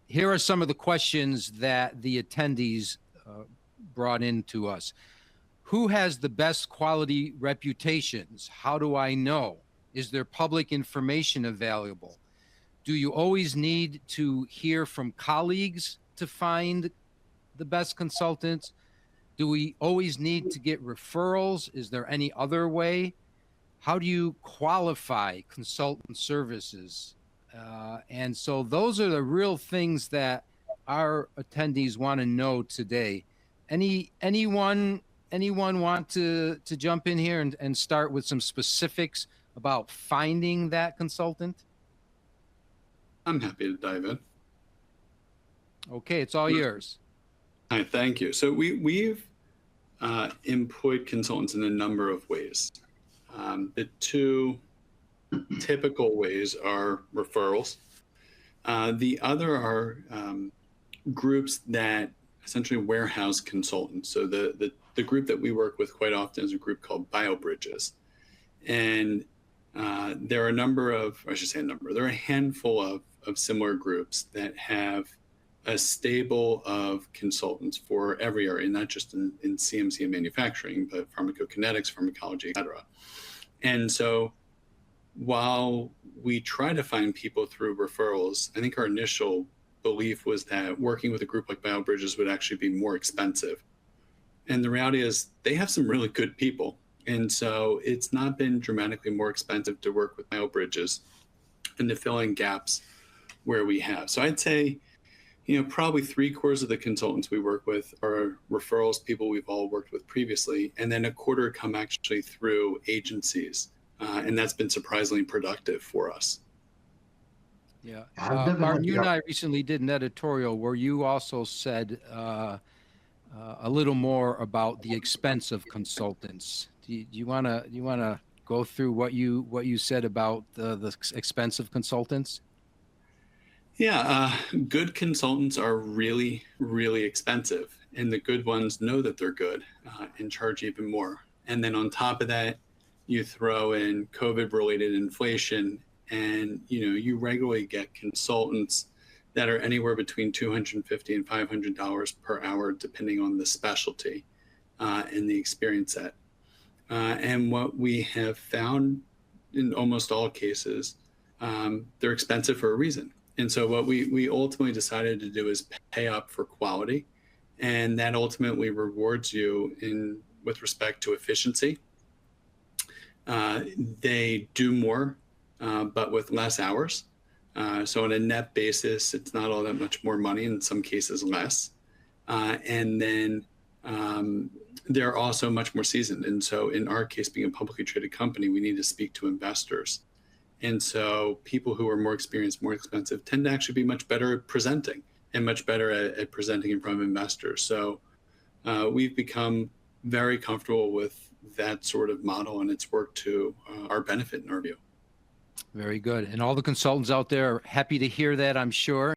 here are some of the questions that the attendees brought in to us. Who has the best quality reputations? How do I know? Is there public information available? Do you always need to hear from colleagues to find the best consultants? Do we always need to get referrals? Is there any other way? How do you qualify consultant services? And so those are the real things that our attendees want to know today. Anyone want to jump in here and start with some specifics about finding that consultant? I'm happy to dive in. Okay, it's all yours. Hi, thank you. So we've employed consultants in a number of ways. The two typical ways are referrals. The other are groups that essentially warehouse consultants. So the group that we work with quite often is a group called BioBridges. And there are there are a handful of similar groups that have a stable of consultants for every area, not just in CMC and manufacturing, but pharmacokinetics, pharmacology, et cetera. And so while we try to find people through referrals, I think our initial belief was that working with a group like BioBridges would actually be more expensive. And the reality is they have some really good people. And so it's not been dramatically more expensive to work with BioBridges and to fill in gaps where we have. So I'd say, probably 3/4 of the consultants we work with are referrals, people we've all worked with previously, and then 1/4 come actually through agencies. And that's been surprisingly productive for us. Yeah. Martin, you and I recently did an editorial where you also said a little more about the expense of consultants. Do you want to go through what you said about the expense of consultants? Yeah, good consultants are really, really expensive, and the good ones know that they're good and charge even more. And then on top of that, you throw in COVID-related inflation, and you regularly get consultants that are anywhere between $250 and $500 per hour, depending on the specialty and the experience set. And what we have found in almost all cases, they're expensive for a reason. And so what we ultimately decided to do is pay up for quality, and that ultimately rewards you with respect to efficiency. They do more, but with less hours. So on a net basis, it's not all that much more money, in some cases less. And then they're also much more seasoned. And so in our case, being a publicly traded company, we need to speak to investors. And so people who are more experienced, more expensive, tend to actually be much better at presenting and much better at presenting in front of investors. So we've become very comfortable with that sort of model, and it's worked to our benefit in our view. Very good. And all the consultants out there are happy to hear that, I'm sure.